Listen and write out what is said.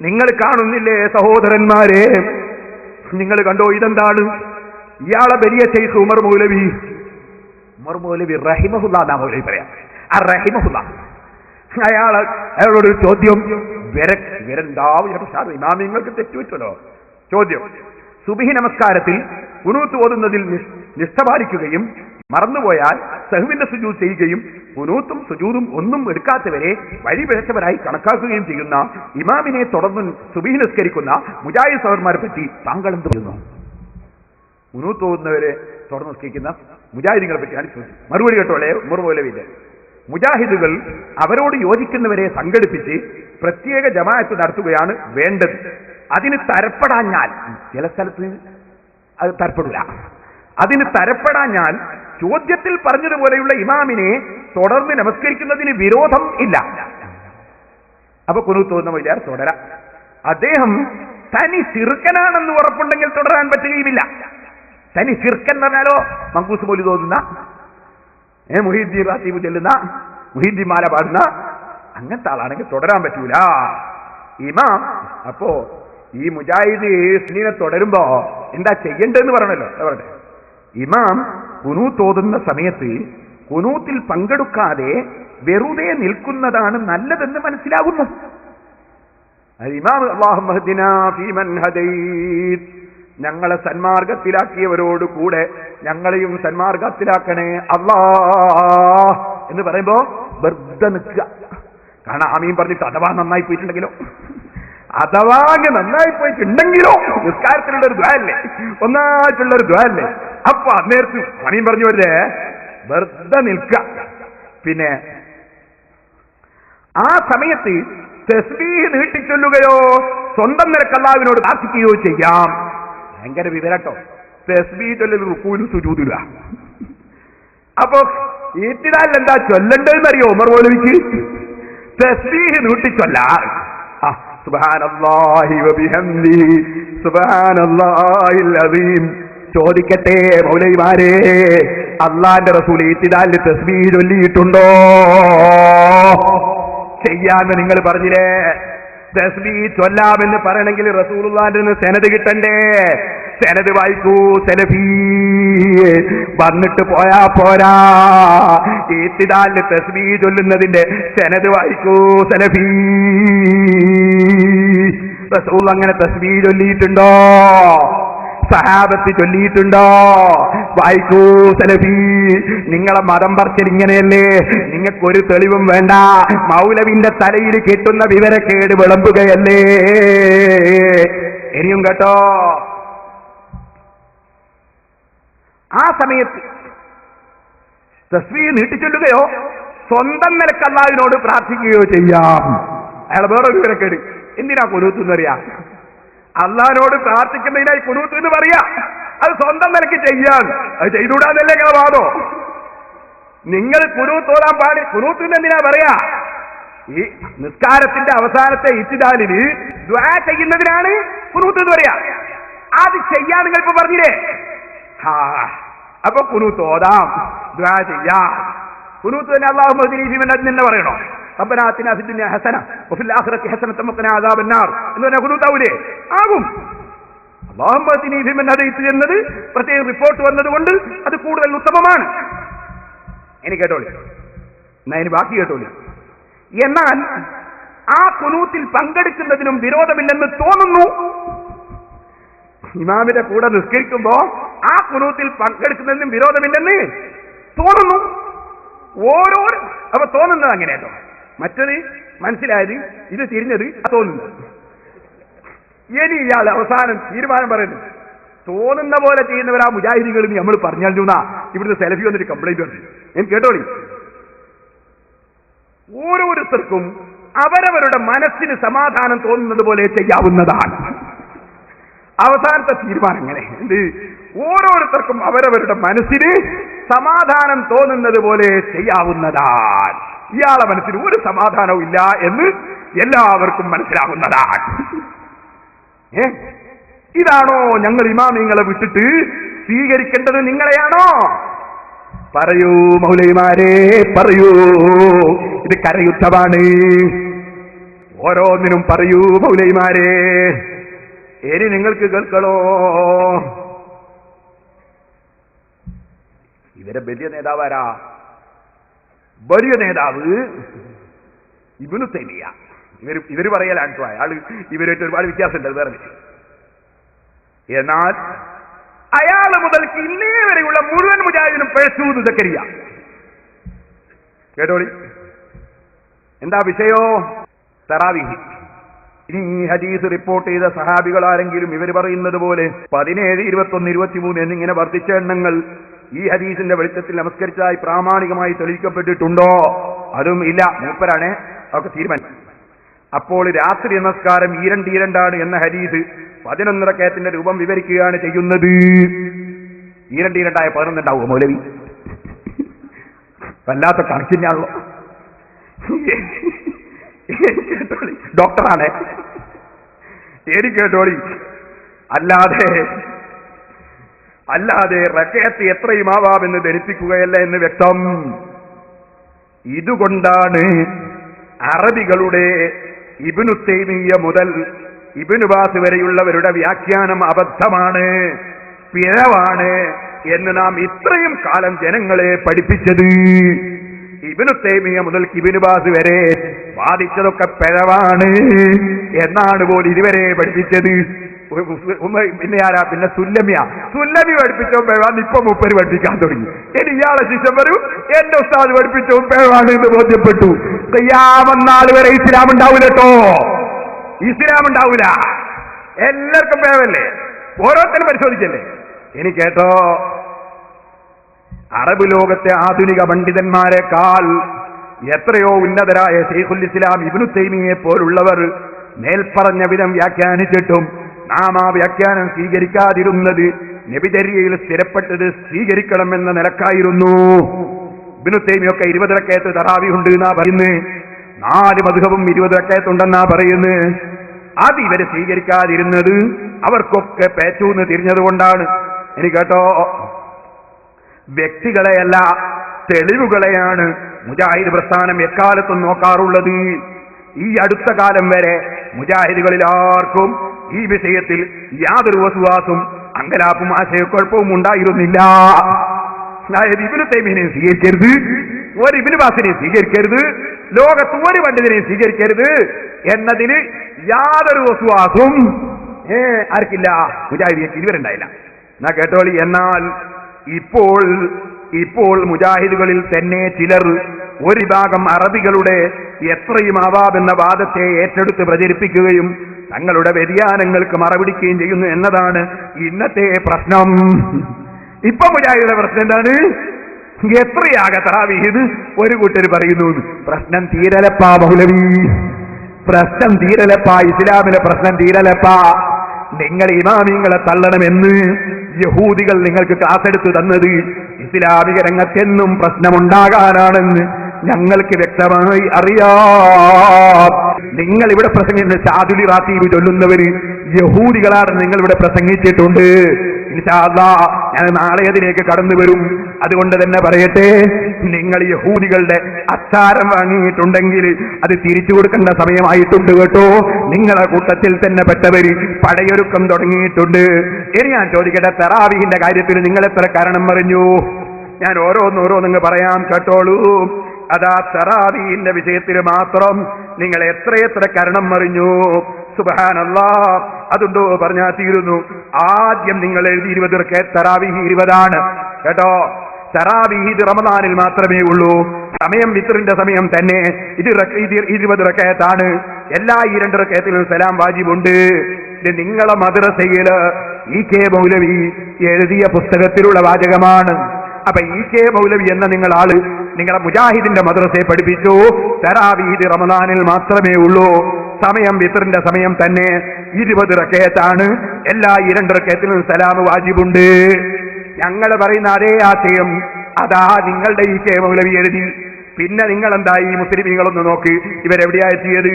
നിങ്ങൾ കാണുന്നില്ലേ സഹോദരന്മാരെ, നിങ്ങൾ കണ്ടോ ഇതെന്താണ്? ഇയാളെ വലിയ ശൈഖ് ഉമർ മൗലവി റഹിമഹുല്ല എന്നാ മൗലവി പറയാം, റഹിമഹുല്ല. അയാളോടൊരു ചോദ്യം, ഇമാമിങ്ങൾക്ക് തെറ്റുവച്ചല്ലോ. ചോദ്യം: സുബ്ഹി നമസ്കാരത്തിൽ ഖുനൂത്ത് ഓതുന്നതിൽ നിഷ്ഠ പാലിക്കുകയും മറന്നുപോയാൽ സഹ്വിന്റെ സുജൂദ് ചെയ്യുകയും ഖുനൂത്തും സുജൂദും ഒന്നും എടുക്കാത്തവരെ വഴിപിഴച്ചവരായി കണക്കാക്കുകയും ചെയ്യുന്ന ഇമാമിനെ തുടർന്ന് സുബ്ഹി നിസ്കരിക്കുന്ന മുജാഹിദ് സഹോദരന്മാരെ പറ്റി താങ്കൾ എന്ത് പറയുന്നു? ഖുനൂത്ത് ഓതുന്നവരെ തുടർന്ന് നിസ്കരിക്കുന്ന മുജാഹിദുകളെ പറ്റിയാണ് ചോദ്യം. മറുപടി കേട്ടോളെ ഉമർ മൗലവിന്റെ: മുജാഹിദുകൾ അവരോട് യോജിക്കുന്നവരെ സംഘടിപ്പിച്ച് പ്രത്യേക ജമാഅത്ത് നടത്തുകയാണ് വേണ്ടത്. അതിന് തരപ്പെടാഞ്ഞാൽ, ചില സ്ഥലത്ത് അത് തരപ്പെടില്ല, അതിന് തരപ്പെടാഞ്ഞാൽ ചോദ്യത്തിൽ പറഞ്ഞതുപോലെയുള്ള ഇമാമിനെ തുടർന്ന് നമസ്കരിക്കുന്നതിന് വിരോധം ഇല്ല. അപ്പൊ ഖുനൂത്ത് ഓതുന്ന വിചാരം തുടരാം. അദ്ദേഹം തനി ശിർക്കനാണെന്ന് ഉറപ്പുണ്ടെങ്കിൽ തുടരാൻ പറ്റുകയുമില്ല. തനി ശിർക്കൻ എന്ന് പറഞ്ഞാലോ, മങ്കൂസ് മൗലിദ് ഓതുന്ന, മുഹീദ്ദീൻ റാത്തീബ് ചെല്ലുന്ന, മുഹീദ്ദീൻ മാല പാടുന്ന അങ്ങനത്തെ ആളാണെങ്കിൽ തുടരാൻ പറ്റൂല ഇമാം. അപ്പോ ഈ മുജാഹിദ് സ്നീനെ തുടരുമ്പോ എന്താ ചെയ്യേണ്ടതെന്ന് പറയണല്ലോ. പറയട്ടെ, ഇമാം ഖുനൂത്ത് ഓതുന്ന സമയത്ത് ഖുനൂത്തിൽ പങ്കെടുക്കാതെ വെറുതെ നിൽക്കുന്നതാണ് നല്ലതെന്ന് മനസ്സിലാകുന്നു. ഇമാം അല്ലാഹുമ്മ ഹ്ദിനാ ഫീമൻ ഹദൈത്, ഞങ്ങളെ സന്മാർഗത്തിലാക്കിയവരോട് കൂടെ ഞങ്ങളെയും സന്മാർഗത്തിലാക്കണേ അല്ലാഹ് എന്ന് പറയുമ്പോ വെറുതെ നിൽക്കുക. കാരണം ആമീൻ പറഞ്ഞിട്ട് അഥവാ നന്നായി പോയിട്ടുണ്ടെങ്കിലോ, അഥവാ നന്നായി പോയിട്ടുണ്ടെങ്കിലോ, നിസ്കാരത്തിലുള്ളൊരു ദ്വാല്ലേ, ഒന്നായിട്ടുള്ളൊരു ദ്വാല്ലേ. അപ്പൊ അന്നേരത്ത് ആമീൻ പറഞ്ഞു വരുന്നേ വെറുതെ നിൽക്കുക. പിന്നെ ആ സമയത്ത് തസ്ബീഹ് നീട്ടിച്ചൊല്ലുകയോ സ്വന്തം നിലക്ക് അല്ലാഹുവിനോട് പ്രാർത്ഥിക്കുകയോ ചെയ്യാം. ഭയങ്കര വിവരട്ടോ. തസ്ബീഹ് ചൊല്ലൽ റുക്കൂലും സുജൂദില്ല. അപ്പൊ ഈത്തിദാലിൽ എന്താ ചൊല്ലേണ്ടതെന്നറിയോ ഉമർ മൗലവിക്ക്? തസ്ബീഹ് നീട്ടിച്ചൊല്ല. സുബ്ഹാനല്ലാഹി വബിഹംദിഹി സുബ്ഹാനല്ലാഹിൽ അസീം. ചോദിക്കട്ടെ മൗലവിമാരെ, അല്ലാഹുവിന്റെ റസൂൽ ഈത്തിദാലിൽ തസ്ബീഹ് ചൊല്ലിയിട്ടുണ്ടോ? ചെയ്യാന്ന് നിങ്ങൾ പറഞ്ഞില്ലേ. തസ്ബീഹ് ചൊല്ലാമെന്ന് പറയണമെങ്കിൽ റസൂലുള്ളാഹിന്റെ സനദ് കിട്ടണ്ടേ? സനദ് വായിക്കൂ സലഫി. വന്നിട്ട് പോയാ പോരാ, ഈത്തിദാലിൽ തസ്ബീഹ് ചൊല്ലുന്നതിന്റെ സനദ് വായിക്കൂ സലഫി. റസൂൽ അങ്ങനെ തസ്ബീഹ് ചൊല്ലിയിട്ടുണ്ടോ? സഹാബത്ത് ചൊല്ലിയിട്ടുണ്ടോ? വായിക്കൂ സലഫി. നിങ്ങളെ മതം പറച്ചിൽ ഇങ്ങനെയല്ലേ? നിങ്ങൾക്കൊരു തെളിവും വേണ്ട, മൗലവിന്റെ തലയിൽ കെട്ടുന്ന വിവരക്കേട് വിളമ്പുകയല്ലേ? ഇനിയും കേട്ടോ, ആ സമയത്ത് തസ്ബീഹ് നീട്ടിച്ചൊല്ലുകയോ സ്വന്തം നിലക്ക് അല്ലാഹുവിനോട് പ്രാർത്ഥിക്കുകയോ ചെയ്യാം. അയാളെ വേറെ വിവരക്കേട്. എന്തിനാ ഖുനൂത്ത് എന്ന് പറയാ? അള്ളാഹിനോട് പ്രാർത്ഥിക്കുന്നതിനായി ഖുനൂത്ത് എന്ന് പറയാ. അത് സ്വന്തം നിലയ്ക്ക് ചെയ്യാൻ, അത് ചെയ്തുകൂടാന്നല്ലേ നിങ്ങളെ വാദോ? നിങ്ങൾ ഖുനൂത്ത് ഓതാൻ പാടി, ഖുനൂത്ത് എന്ന് എന്തിനാ പറയാ? ഈ നിസ്കാരത്തിന്റെ അവസാനത്തെ ഇത്തിദാലിന് ദുആ ചെയ്യുന്നതിനാണ് ഖുനൂത്ത് എന്ന് പറയാ. അത് ചെയ്യാൻ നിങ്ങൾ ഇപ്പൊ പറഞ്ഞില്ലേ? അപ്പൊ ഖുനൂത്ത് ഓതാം, ദുആ ചെയ്യാം. ഖുനൂത്ത് തന്നെ അല്ലാഹുമ്മ ഹ്ദിനി ഫീമൻ ഹദൈത എന്ന് പറയണോ? റബ്ബനാ ആതിനാ ഫിദ്ദുനിയ ഹസന വഫിൽ ആഖിറതി ഹസനത വഖിനാ അദാബന്നാർ എന്ന് പറഞ്ഞാൽ ഖുനൂത്താവൂലേ? ആകും. അല്ലാഹുമ്മ ഹ്ദിനി ഫീമൻ ഹദൈത എന്നത് പ്രത്യേക റിപ്പോർട്ട് വന്നതുകൊണ്ട് അത് കൂടുതൽ ഉത്തമമാണ്. ഇനി കേട്ടോളി, എന്നാ ഇനി ബാക്കി കേട്ടോളി. എന്നാൽ ആ ഖുനൂത്തിൽ പങ്കെടുക്കുന്നതിനും വിരോധമില്ലെന്ന് തോന്നുന്നു. ഇമാമിന്റെ കൂടെ നിസ്കരിക്കുമ്പോ ആ ഖുനൂത്തിൽ പങ്കെടുക്കുന്നതിനും വിരോധമില്ലെന്ന് തോന്നുന്നു. അപ്പൊ തോന്നുന്നത് അങ്ങനെയല്ലോ. മറ്റത് മനസ്സിലായത്, ഇത് തിരിഞ്ഞത് തോന്നുന്നത്. ഇനി ഇയാൾ അവസാനം തീരുമാനം പറയുന്നു. തോന്നുന്ന പോലെ ചെയ്യുന്നവരാ മുജാഹിദുകൾ നമ്മൾ പറഞ്ഞാൽ ഇവിടുന്ന് സെലഫി വന്നിട്ട് കംപ്ലൈന്റ് ഉണ്ട്. എനിക്ക് കേട്ടോളി, ഓരോരുത്തർക്കും അവരവരുടെ മനസ്സിന് സമാധാനം തോന്നുന്നത് പോലെ ചെയ്യാവുന്നതാണ്. അവസാനത്തെ തീരുമാനം എങ്ങനെ? എന്ത്? ഓരോരുത്തർക്കും അവരവരുടെ മനസ്സിന് സമാധാനം തോന്നുന്നത് പോലെ ചെയ്യാവുന്നതാണ്. ഇയാളെ മനസ്സിന് ഒരു സമാധാനവും ഇല്ല എന്ന് എല്ലാവർക്കും മനസ്സിലാകുന്നതാണ്. ഇതാണോ ഞങ്ങൾ ഇമാമിങ്ങളെ വിട്ടിട്ട് സ്വീകരിക്കേണ്ടത്? നിങ്ങളെയാണോ? പറയൂ മൗലവിമാരെ, പറയൂ. ഇത് കരയുദ്ധമാണ്. ഓരോന്നിനും പറയൂ മൗലൈമാരെ. ഇനി നിങ്ങൾക്ക് കേൾക്കണോ? ഇവരെ വലിയ നേതാവാരാ? വലിയ നേതാവ് ഇബ്നു തൈമിയ്യ. ഇവര് പറയലാണ് അയാൾ ഇവരായിട്ട് ഒരുപാട് വ്യത്യാസമുണ്ട്, വേറെ വിഷയം. എന്നാൽ അയാൾ മുതൽക്ക് ഇന്നേ വരെയുള്ള മുഴുവൻ മുജാഹിദിനും പിഴച്ചു സക്കരിയ. കേട്ടോളി, എന്താ വിഷയോ? തറാവീഹ്. ഇനി ഈ ഹദീസ് റിപ്പോർട്ട് ചെയ്ത സഹാബികൾ ആരെങ്കിലും ഇവർ പറയുന്നത് പോലെ 17, 21, 23 എന്നിങ്ങനെ വർദ്ധിച്ച എണ്ണങ്ങൾ ഈ ഹദീസിന്റെ വെളിച്ചത്തിൽ നമസ്കരിച്ചതായി പ്രാമാണികമായി തെളിയിക്കപ്പെട്ടിട്ടുണ്ടോ? അതും ഇല്ല. മൂപ്പരാണ് അവർക്ക് തീരുമാനം. അപ്പോൾ രാത്രി നമസ്കാരം ഈരണ്ടീരണ്ടാണ് എന്ന ഹദീസ് 11 റക്അത്തിന്റെ രൂപം വിവരിക്കുകയാണ് ചെയ്യുന്നത്. ഈരണ്ടീരണ്ടായ 11 ഉണ്ടാവും മൗലവി? വല്ലാത്ത കണക്കിനാണല്ലോ. കേട്ടോളി, ഡോക്ടറാണ്. ശരി കേട്ടോളി. അല്ലാതെ റക്അത്ത് എത്രയും ആവാമെന്ന് ധരിപ്പിക്കുകയല്ല എന്ന് വ്യക്തം. ഇതുകൊണ്ടാണ് അറബികളുടെ ഇബ്നു തൈമിയ്യ മുതൽ ഇബ്നു ബാസ് വരെയുള്ളവരുടെ വ്യാഖ്യാനം അബദ്ധമാണ്, പിഴവാണ് എന്ന് നാം ഇത്രയും കാലം ജനങ്ങളെ പഠിപ്പിച്ചത്. ഇബ്നു തൈമിയ്യ മുതൽ ഇബ്നു ബാസ് വരെ വാദിച്ചതൊക്കെ പിഴവാണ് എന്നാണ് പോലും ഇതുവരെ പഠിപ്പിച്ചത്. പിന്നെ ആരാ? പിന്നെ സുല്ലമി പഠിപ്പിച്ചോ പിഴവാണ്. ഇപ്പൊ മൂപ്പര് പഠിപ്പിക്കാൻ തുടങ്ങി. ഇനി ഇയാളെ ശിഷ്യം വരും, എന്റെ ഉസ്താദ് പഠിപ്പിച്ചോ പിഴവാണ് എന്ന് ബോധ്യപ്പെട്ടു. ഖിയാമത്ത് വരെ ഇസ്ലാം ഉണ്ടാവൂല കേട്ടോ, ഇസ്ലാം ഉണ്ടാവൂല. എല്ലാവർക്കും പിഴവല്ലേ, ഓരോരുത്തരും പരിശോധിച്ചല്ലേ. ഇനി കേട്ടോ, അറബ് ലോകത്തെ ആധുനിക പണ്ഡിതന്മാരെക്കാൾ എത്രയോ ഉന്നതരായ ശൈഖുൽ ഇസ്ലാം ഇബ്നു തൈമിയ്യയെ പോലുള്ളവർ മേൽപ്പറഞ്ഞ വിധം വ്യാഖ്യാനിച്ചിട്ടും നാം ആ വ്യാഖ്യാനം സ്വീകരിക്കാതിരുന്നത് നബിചര്യയിൽ സ്ഥിരപ്പെട്ടത് സ്വീകരിക്കണമെന്ന നിലക്കായിരുന്നു. ഇബ്നു തൈമിയ്യൊക്കെ 20 റക്അത്ത് തറാവീഹ് ഉണ്ട് എന്നാ പറയുന്നത്. 4 മദ്ഹബും 20 റക്അത്ത് ഉണ്ടെന്നാ പറയുന്നത്. അത് ഇവര് സ്വീകരിക്കാതിരുന്നത് അവർക്കൊക്കെ പേച്ചൂന്ന് തിരിഞ്ഞതുകൊണ്ടാണ്. ഇനി കേട്ടോ, വ്യക്തികളെയല്ല തെളിവുകളെയാണ് മുജാഹിദ് പ്രസ്ഥാനം എക്കാലത്തും നോക്കാറുള്ളത്. ഈ അടുത്ത കാലം വരെ മുജാഹിദുകളിൽ ആർക്കും ഈ വിഷയത്തിൽ യാതൊരു വസ്വാസും അങ്കലാപ്പും ആശയക്കുഴപ്പവും ഉണ്ടായിരുന്നില്ല. അതായത് ഇബ്നു തൈമിയ്യനെ സ്വീകരിക്കരുത്, ഒരു ഇബ്നു ബാസിനെ സ്വീകരിക്കരുത്, ലോകത്ത് ഒരു പണ്ഡിതനെ സ്വീകരിക്കരുത് എന്നതിന് യാതൊരു വസ്വാസും ആർക്കില്ല, മുജാഹിദിന് ഇതുവരുണ്ടായില്ല. എന്നാ കേട്ടോളി. എന്നാൽ ഇപ്പോൾ മുജാഹിദുകളിൽ തന്നെ ചിലർ ഒരു വിഭാഗം അറബികളുടെ എത്രയും ആവാമെന്ന വാദത്തെ ഏറ്റെടുത്ത് പ്രചരിപ്പിക്കുകയും തങ്ങളുടെ വ്യതിയാനങ്ങൾക്ക് മറപിടിക്കുകയും ചെയ്യുന്നു എന്നതാണ് ഇന്നത്തെ പ്രശ്നം. ഇപ്പൊ മുജാഹിദിന്റെ പ്രശ്നം എന്താണ്? എത്രയാകെ തറാവീഹ് ഒരു കൂട്ടർ പറയുന്നു. പ്രശ്നം തീരലപ്പാ മൗലവി, പ്രശ്നം തീരലപ്പാ, ഇസ്ലാമിലെ പ്രശ്നം തീരലപ്പാ. നിങ്ങൾ ഇമാമിങ്ങളെ തള്ളണമെന്ന് യഹൂദികൾ നിങ്ങൾക്ക് ക്ലാസ് എടുത്തു തന്നത് ഇസ്ലാമിക രംഗത്തെന്നും പ്രശ്നമുണ്ടാകാനാണെന്ന് ഞങ്ങൾക്ക് വ്യക്തമായി അറിയാം. നിങ്ങൾ ഇവിടെ പ്രസംഗിക്കുന്ന ചാദുലി റാത്തീബ് ചൊല്ലുന്നവര് യഹൂദികളാണെന്ന് നിങ്ങൾ ഇവിടെ പ്രസംഗിച്ചിട്ടുണ്ട്. ഇൻഷാ അല്ലാഹ് ഞാൻ നാളെ അതിലേക്ക് കടന്നു വരും. അതുകൊണ്ട് തന്നെ പറയട്ടെ, നിങ്ങൾ യഹൂദികളുടെ അച്ചാരം വാങ്ങിയിട്ടുണ്ടെങ്കിൽ അത് തിരിച്ചു കൊടുക്കേണ്ട സമയമായിട്ടുണ്ട് കേട്ടോ. നിങ്ങളെ കൂട്ടത്തിൽ തന്നെ പെട്ടവര് പടയൊരുക്കം തുടങ്ങിയിട്ടുണ്ട്. ഇനി ഞാൻ ചോദിക്കട്ടെ, തറാവീഹിന്റെ കാര്യത്തിൽ നിങ്ങൾ എത്ര കാരണം പറഞ്ഞു? ഞാൻ ഓരോന്നോരോന്നങ്ങ് പറയാം, കേട്ടോളൂ. അതാ തറാവീഹിന്റെ വിഷയത്തിൽ മാത്രം നിങ്ങൾ എത്രയെത്ര കരണം മറിഞ്ഞു. സുബ്ഹാനല്ലാഹ്, അതുണ്ടോ പറഞ്ഞാൽ തീരുന്നു. ആദ്യം നിങ്ങൾ എഴുതി 20 റക്അത്ത്, തറാവീഹ് 20 കേട്ടോ. തറാവീഹ് ഇത് റമദാനിൽ മാത്രമേ ഉള്ളൂ. സമയം വിത്റിന്റെ സമയം തന്നെ. ഇത് 20 റക്അത്താണ്. എല്ലാ 2 റക്അത്തിലും സലാം വാജിബുണ്ട്. ഇത് നിങ്ങളെ മദ്രസയിൽ EK മൗലവി എഴുതിയ പുസ്തകത്തിലുള്ള വാചകമാണ്. അപ്പൊ EK മൗലവി എന്ന നിങ്ങളെ മുജാഹിദിന്റെ മദ്രസയെ പഠിപ്പിച്ചു തറാവീഹ് റമദാനിൽ മാത്രമേ ഉള്ളൂ. സമയം വിത്റിന്റെ സമയം തന്നെ 20 റക്അത്താണ്. എല്ലാ 2 റക്അത്തിലും സലാം വാജിബുണ്ട്. ഞങ്ങൾ പറയുന്ന അതേ ആശയം അതാ നിങ്ങളുടെ EK മൗലവി എഴുതി. പിന്നെ നിങ്ങൾ എന്താ ഈ മുസ്ലിമീങ്ങളൊന്ന് നോക്ക്, ഇവരെവിടെയാ എത്തിയത്?